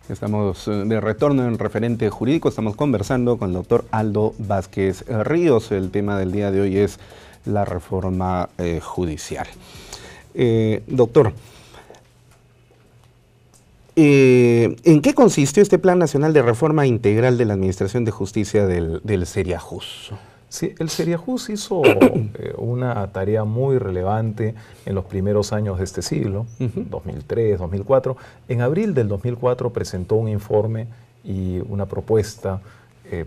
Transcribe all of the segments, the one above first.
Estamos de retorno en Referente Jurídico. Estamos conversando con el doctor Aldo Vázquez Ríos. El tema del día de hoy es la reforma judicial. Doctor, ¿en qué consistió este Plan Nacional de Reforma Integral de la Administración de Justicia del Seriajus? Sí, el Seriajus hizo una tarea muy relevante en los primeros años de este siglo, 2003, 2004. En abril del 2004 presentó un informe y una propuesta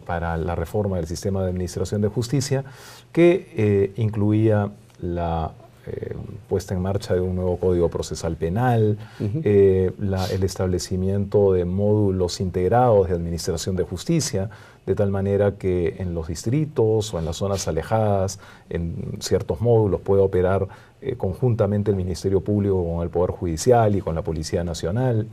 para la reforma del sistema de administración de justicia que incluía la puesta en marcha de un nuevo Código Procesal Penal, el establecimiento de módulos integrados de administración de justicia, de tal manera que en los distritos o en las zonas alejadas, en ciertos módulos, pueda operar conjuntamente el Ministerio Público con el Poder Judicial y con la Policía Nacional.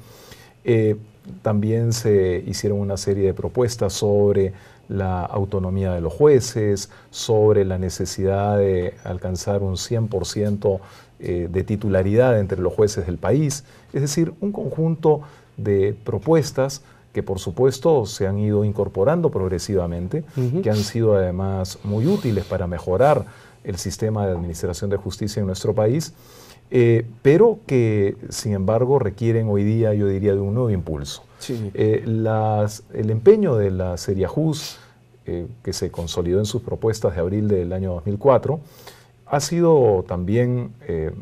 También se hicieron una serie de propuestas sobre la autonomía de los jueces, sobre la necesidad de alcanzar un 100% de titularidad entre los jueces del país. Es decir, un conjunto de propuestas que por supuesto se han ido incorporando progresivamente, que han sido además muy útiles para mejorar el sistema de administración de justicia en nuestro país, pero que sin embargo requieren hoy día, yo diría, de un nuevo impulso. Sí. El empeño de la Seriajus, que se consolidó en sus propuestas de abril del año 2004, ha sido también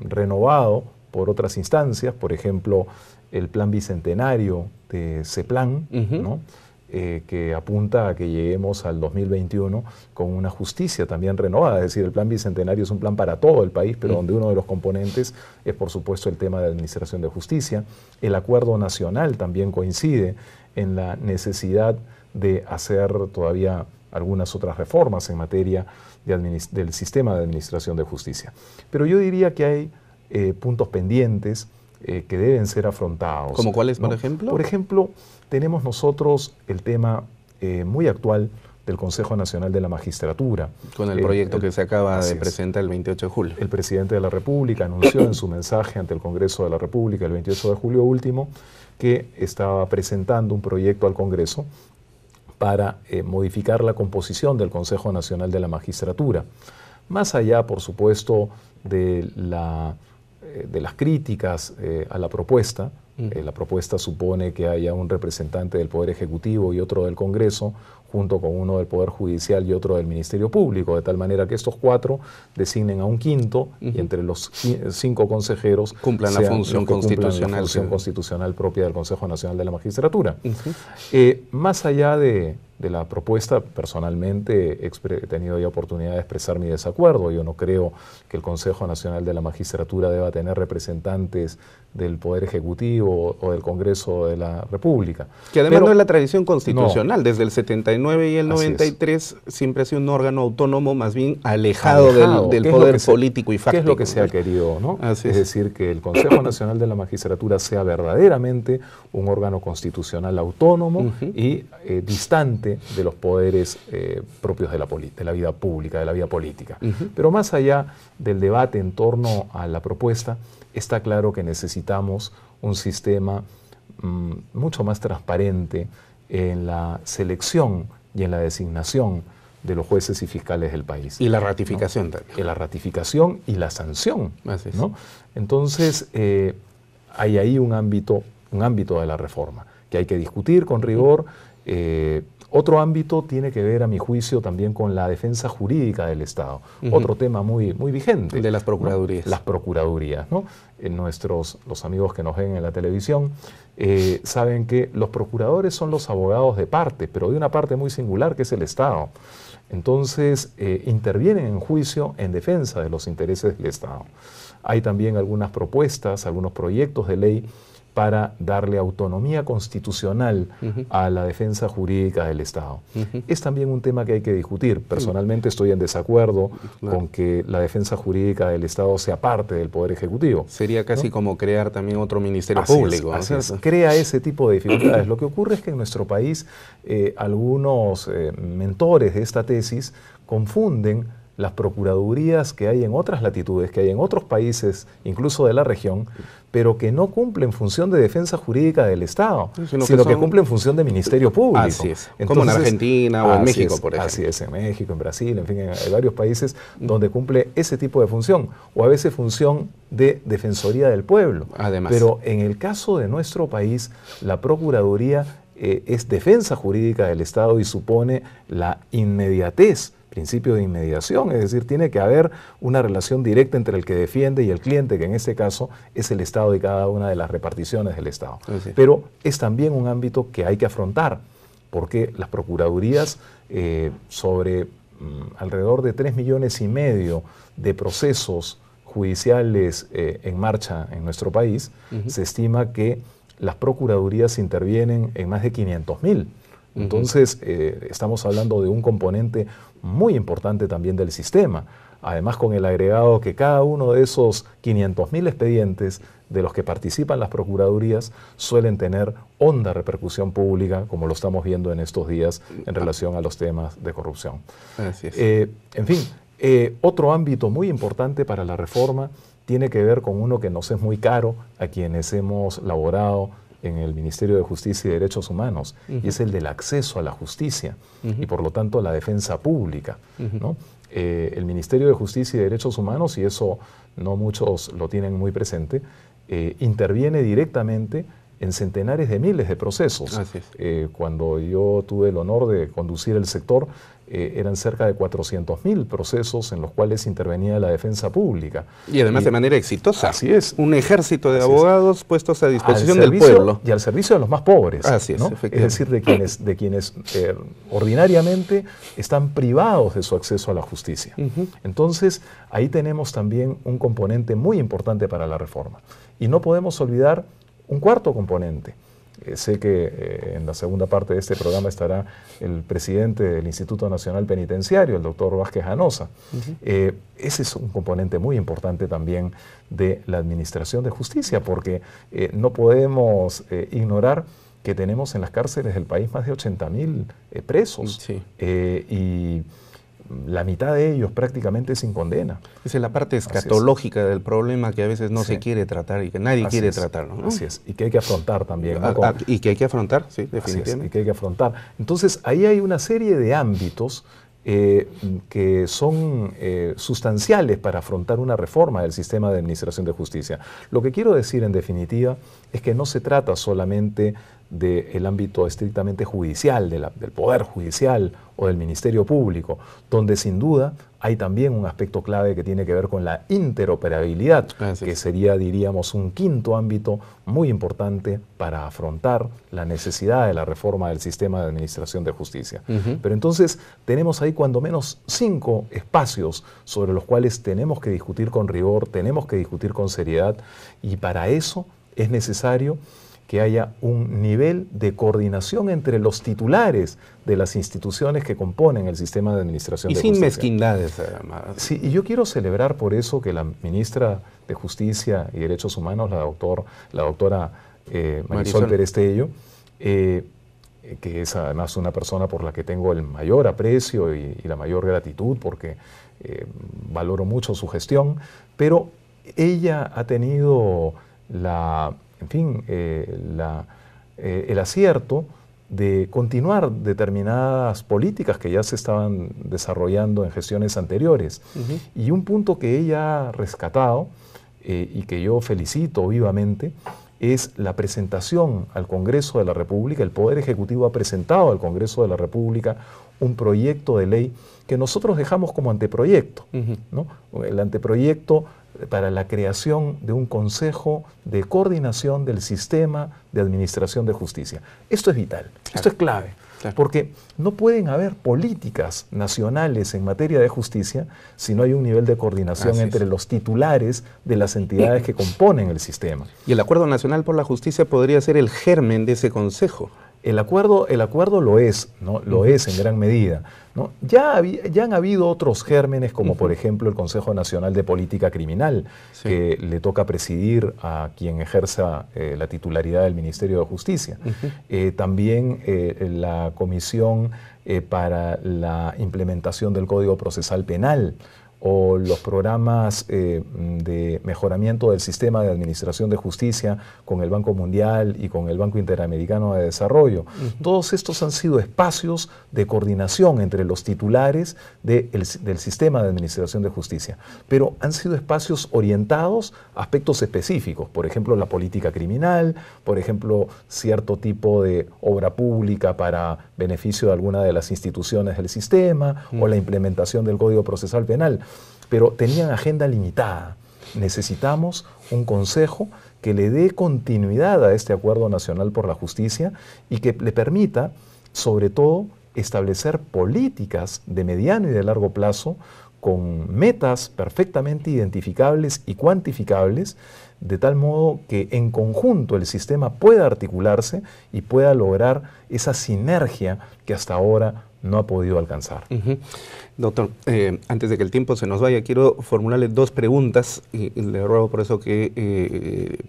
renovado por otras instancias, por ejemplo, el Plan Bicentenario de CEPLAN, ¿no? Que apunta a que lleguemos al 2021 con una justicia también renovada. Es decir, el Plan Bicentenario es un plan para todo el país, pero donde uno de los componentes es, por supuesto, el tema de administración de justicia. El Acuerdo Nacional también coincide en la necesidad de hacer todavía algunas otras reformas en materia del sistema de administración de justicia. Pero yo diría que hay puntos pendientes que deben ser afrontados. ¿Como cuáles, por ejemplo? Por ejemplo, tenemos nosotros el tema muy actual del Consejo Nacional de la Magistratura. Con el proyecto que se acaba de presentar el 28 de julio. El presidente de la República anunció en su mensaje ante el Congreso de la República el 28 de julio último que estaba presentando un proyecto al Congreso para modificar la composición del Consejo Nacional de la Magistratura. Más allá, por supuesto, de las críticas a la propuesta. La propuesta supone que haya un representante del Poder Ejecutivo y otro del Congreso, junto con uno del Poder Judicial y otro del Ministerio Público, de tal manera que estos cuatro designen a un quinto y entre los 5 consejeros cumplan la función constitucional propia del Consejo Nacional de la Magistratura. Más allá de la propuesta, personalmente he tenido ya oportunidad de expresar mi desacuerdo. Yo no creo que el Consejo Nacional de la Magistratura deba tener representantes del Poder Ejecutivo o del Congreso de la República. Que además no es la tradición constitucional. Desde el 79 y el 93 siempre ha sido un órgano autónomo, más bien alejado del poder político y fáctico. ¿Qué es lo que se ha querido, ¿no? Es decir, que el Consejo Nacional de la Magistratura sea verdaderamente un órgano constitucional autónomo y distante de los poderes propios de la vida pública, de la vida política. Pero más allá del debate en torno a la propuesta, está claro que necesitamos un sistema mucho más transparente en la selección y en la designación de los jueces y fiscales del país. Y la ratificación también. Y la ratificación y la sanción, ¿no? Entonces, hay ahí un ámbito de la reforma que hay que discutir con rigor. Otro ámbito tiene que ver, a mi juicio, también con la defensa jurídica del Estado. Otro tema muy vigente. El de las procuradurías. ¿No? Las procuradurías, ¿no? Los amigos que nos ven en la televisión saben que los procuradores son los abogados de parte, pero de una parte muy singular que es el Estado. Entonces, intervienen en juicio en defensa de los intereses del Estado. Hay también algunas propuestas, algunos proyectos de ley para darle autonomía constitucional a la defensa jurídica del Estado. Es también un tema que hay que discutir. Personalmente estoy en desacuerdo con que la defensa jurídica del Estado sea parte del Poder Ejecutivo. Sería casi como crear también otro Ministerio Público. Crea ese tipo de dificultades. Lo que ocurre es que en nuestro país algunos mentores de esta tesis confunden las procuradurías que hay en otras latitudes, que hay en otros países, incluso de la región, pero que no cumplen función de defensa jurídica del Estado, sino que cumplen función de Ministerio Público. Así es, como en Argentina o en México, por ejemplo. Así es, en México, en Brasil, en fin, hay varios países donde cumple ese tipo de función, o a veces función de Defensoría del Pueblo. Además. Pero en el caso de nuestro país, la Procuraduría es defensa jurídica del Estado y supone la inmediatez, principio de inmediación, es decir, tiene que haber una relación directa entre el que defiende y el cliente, que en este caso es el Estado y cada una de las reparticiones del Estado. Sí. Pero es también un ámbito que hay que afrontar, porque las procuradurías sobre alrededor de 3,5 millones de procesos judiciales en marcha en nuestro país, se estima que las procuradurías intervienen en más de 500,000. Entonces, estamos hablando de un componente muy importante también del sistema. Además, con el agregado que cada uno de esos 500,000 expedientes de los que participan las procuradurías suelen tener honda repercusión pública, como lo estamos viendo en estos días en relación a los temas de corrupción. Así es. En fin, otro ámbito muy importante para la reforma tiene que ver con uno que nos es muy caro a quienes hemos laborado en el Ministerio de Justicia y Derechos Humanos, y es el del acceso a la justicia y por lo tanto la defensa pública, ¿no? El Ministerio de Justicia y Derechos Humanos, y eso no muchos lo tienen muy presente, interviene directamente en centenares de miles de procesos. Cuando yo tuve el honor de conducir el sector, eran cerca de 400,000 procesos en los cuales intervenía la defensa pública. Y además de manera exitosa. Así es. Un ejército de abogados puestos a disposición del pueblo. Y al servicio de los más pobres. Así es, ¿no? Es decir, de quienes ordinariamente están privados de su acceso a la justicia. Entonces, ahí tenemos también un componente muy importante para la reforma. Y no podemos olvidar un cuarto componente. Sé que en la segunda parte de este programa estará el presidente del Instituto Nacional Penitenciario, el doctor Vázquez Anosa. Ese es un componente muy importante también de la administración de justicia, porque no podemos ignorar que tenemos en las cárceles del país más de 80,000 presos. Sí. Y la mitad de ellos prácticamente sin condena. Esa es la parte escatológica del problema que a veces no se quiere tratar y que nadie quiere tratar, ¿no? Así es, y que hay que afrontar también, ¿no? Y que hay que afrontar, sí, definitivamente. Y que hay que afrontar. Entonces, ahí hay una serie de ámbitos que son sustanciales para afrontar una reforma del sistema de administración de justicia. Lo que quiero decir, en definitiva, es que no se trata solamente del ámbito estrictamente judicial, del Poder Judicial o del Ministerio Público, donde sin duda hay también un aspecto clave que tiene que ver con la interoperabilidad, que sería, diríamos, un quinto ámbito muy importante para afrontar la necesidad de la reforma del sistema de administración de justicia. Pero entonces tenemos ahí cuando menos 5 espacios sobre los cuales tenemos que discutir con rigor, tenemos que discutir con seriedad, y para eso es necesario que haya un nivel de coordinación entre los titulares de las instituciones que componen el sistema de administración de justicia. Y sin mezquindades, además. Sí, y yo quiero celebrar por eso que la ministra de Justicia y Derechos Humanos, la doctora Marisol Pérez Tello, que es además una persona por la que tengo el mayor aprecio y la mayor gratitud, porque valoro mucho su gestión, pero ella ha tenido el acierto de continuar determinadas políticas que ya se estaban desarrollando en gestiones anteriores. Y un punto que ella ha rescatado y que yo felicito vivamente es la presentación al Congreso de la República. El Poder Ejecutivo ha presentado al Congreso de la República un proyecto de ley que nosotros dejamos como anteproyecto, ¿no? El anteproyecto para la creación de un Consejo de Coordinación del Sistema de Administración de Justicia. Esto es vital, esto es clave, porque no pueden haber políticas nacionales en materia de justicia si no hay un nivel de coordinación entre los titulares de las entidades que componen el sistema. Y el Acuerdo Nacional por la Justicia podría ser el germen de ese consejo. El acuerdo lo es, ¿no? Lo es en gran medida, ¿no? Ya han habido otros gérmenes, como por ejemplo el Consejo Nacional de Política Criminal, que le toca presidir a quien ejerza la titularidad del Ministerio de Justicia. También la Comisión para la Implementación del Código Procesal Penal, o los programas de mejoramiento del sistema de administración de justicia con el Banco Mundial y con el Banco Interamericano de Desarrollo. Todos estos han sido espacios de coordinación entre los titulares del sistema de administración de justicia, pero han sido espacios orientados a aspectos específicos, por ejemplo, la política criminal, por ejemplo, cierto tipo de obra pública para beneficio de alguna de las instituciones del sistema, o la implementación del Código Procesal Penal. Pero tenían agenda limitada. Necesitamos un consejo que le dé continuidad a este Acuerdo Nacional por la Justicia y que le permita, sobre todo, establecer políticas de mediano y de largo plazo con metas perfectamente identificables y cuantificables, de tal modo que en conjunto el sistema pueda articularse y pueda lograr esa sinergia que hasta ahora no ha podido alcanzar. Doctor, antes de que el tiempo se nos vaya, quiero formularle dos preguntas y le ruego por eso que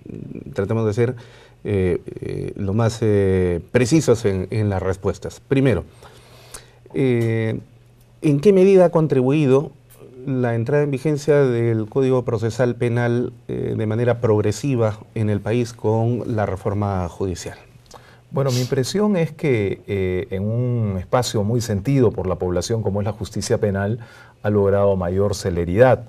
tratemos de ser lo más precisos en las respuestas. Primero, ¿en qué medida ha contribuido la entrada en vigencia del Código Procesal Penal de manera progresiva en el país con la reforma judicial? Bueno, mi impresión es que en un espacio muy sentido por la población como es la justicia penal, ha logrado mayor celeridad.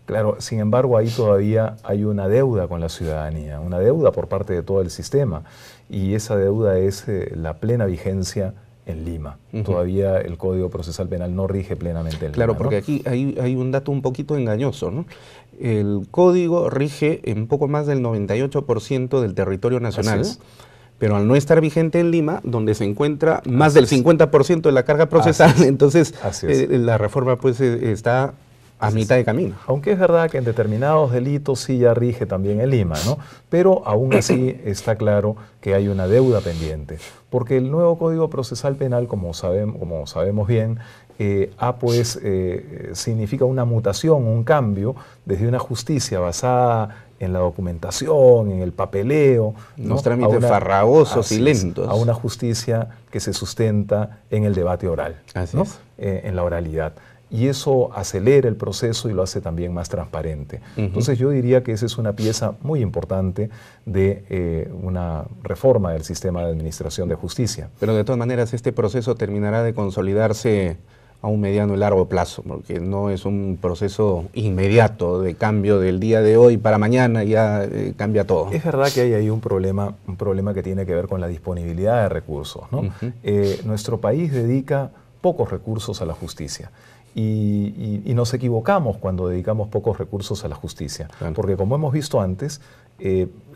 Claro, sin embargo, ahí todavía hay una deuda con la ciudadanía, una deuda por parte de todo el sistema, y esa deuda es la plena vigencia en Lima. Todavía el Código Procesal Penal no rige plenamente en Lima. Claro, porque aquí hay un dato un poquito engañoso, ¿no? El Código rige en poco más del 98% del territorio nacional, pero al no estar vigente en Lima, donde se encuentra más del 50% de la carga procesal, entonces la reforma pues está a mitad de camino. Aunque es verdad que en determinados delitos sí ya rige también en Lima, ¿no? Pero aún así está claro que hay una deuda pendiente, porque el nuevo Código Procesal Penal, como sabemos bien, significa una mutación, un cambio desde una justicia basada en la documentación, en el papeleo, los trámites farragosos y lentos, a una justicia que se sustenta en el debate oral, ¿no? En la oralidad. Y eso acelera el proceso y lo hace también más transparente. Entonces yo diría que esa es una pieza muy importante de una reforma del sistema de administración de justicia. Pero de todas maneras este proceso terminará de consolidarse a un mediano y largo plazo, porque no es un proceso inmediato de cambio del día de hoy para mañana, ya cambia todo. Es verdad que hay ahí un problema que tiene que ver con la disponibilidad de recursos, ¿no? Nuestro país dedica pocos recursos a la justicia. Y nos equivocamos cuando dedicamos pocos recursos a la justicia, porque como hemos visto antes,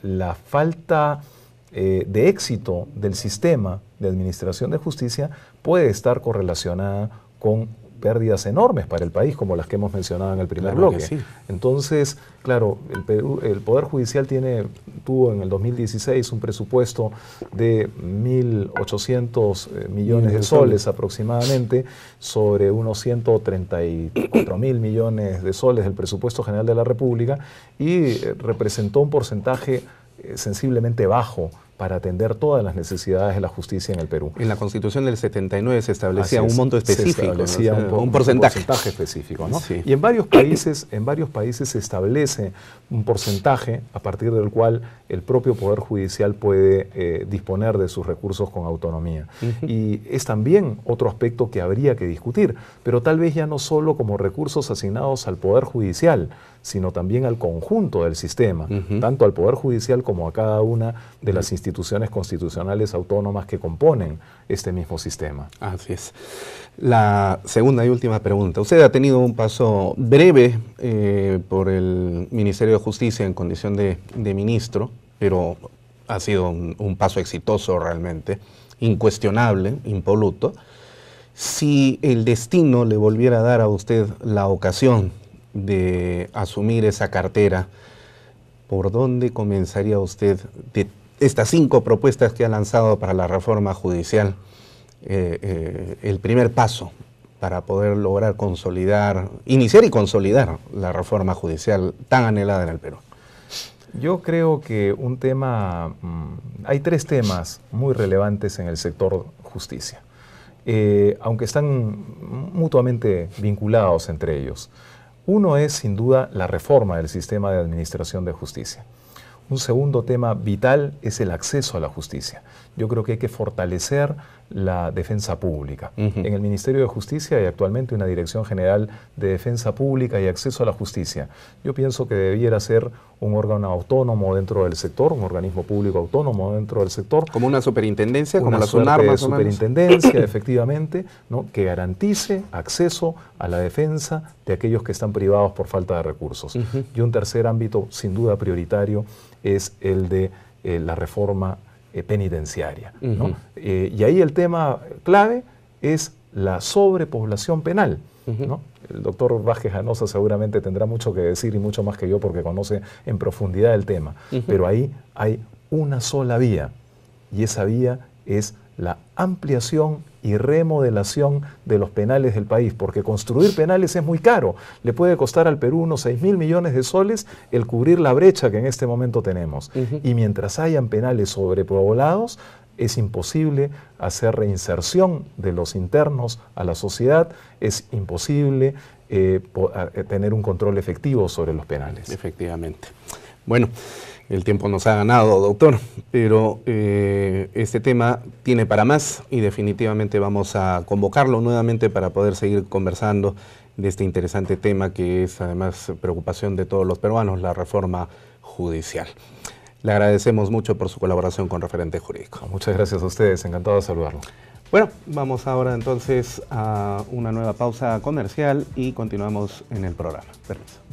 la falta de éxito del sistema de administración de justicia puede estar correlacionada con pérdidas enormes para el país, como las que hemos mencionado en el primer bloque. Entonces, claro, el Poder Judicial tuvo en el 2016 un presupuesto de 1.800 millones de soles aproximadamente, sobre unos 134.000 millones de soles del presupuesto general de la República, y representó un porcentaje sensiblemente bajo para atender todas las necesidades de la justicia en el Perú. En la Constitución del 79 se establecía un monto específico, se establecía un porcentaje específico, ¿no? Y en varios países se establece un porcentaje a partir del cual el propio Poder Judicial puede disponer de sus recursos con autonomía. Y es también otro aspecto que habría que discutir, pero tal vez ya no solo como recursos asignados al Poder Judicial, sino también al conjunto del sistema, tanto al Poder Judicial como a cada una de las instituciones constitucionales autónomas que componen este mismo sistema. Así es. La segunda y última pregunta. Usted ha tenido un paso breve por el Ministerio de Justicia en condición de ministro, pero ha sido un paso exitoso realmente, incuestionable, impoluto. Si el destino le volviera a dar a usted la ocasión de asumir esa cartera, ¿por dónde comenzaría usted estas 5 propuestas que ha lanzado para la reforma judicial, el primer paso para poder lograr iniciar y consolidar la reforma judicial tan anhelada en el Perú? Yo creo que hay 3 temas muy relevantes en el sector justicia, aunque están mutuamente vinculados entre ellos. Uno es, sin duda, la reforma del sistema de administración de justicia. Un segundo tema vital es el acceso a la justicia. Yo creo que hay que fortalecer la defensa pública. En el Ministerio de Justicia hay actualmente una Dirección General de Defensa Pública y Acceso a la Justicia. Yo pienso que debiera ser un órgano autónomo dentro del sector, un organismo público autónomo dentro del sector. Como una superintendencia, como la SUNAR, más o menos. Superintendencia, efectivamente, ¿no?, que garantice acceso a la defensa de aquellos que están privados por falta de recursos. Y un tercer ámbito, sin duda prioritario, es el de la reforma penitenciaria, ¿no? Y ahí el tema clave es la sobrepoblación penal, ¿no? El doctor Vázquez Anosa seguramente tendrá mucho que decir y mucho más que yo porque conoce en profundidad el tema, pero ahí hay una sola vía y esa vía es la ampliación y remodelación de los penales del país, porque construir penales es muy caro. Le puede costar al Perú unos 6.000 millones de soles el cubrir la brecha que en este momento tenemos. Y mientras hayan penales sobrepoblados, es imposible hacer reinserción de los internos a la sociedad, es imposible tener un control efectivo sobre los penales. Efectivamente. Bueno, el tiempo nos ha ganado, doctor, pero este tema tiene para más y definitivamente vamos a convocarlo nuevamente para poder seguir conversando de este interesante tema que es además preocupación de todos los peruanos, la reforma judicial. Le agradecemos mucho por su colaboración con Referente Jurídico. Muchas gracias a ustedes, encantado de saludarlo. Bueno, vamos ahora entonces a una nueva pausa comercial y continuamos en el programa. Permiso.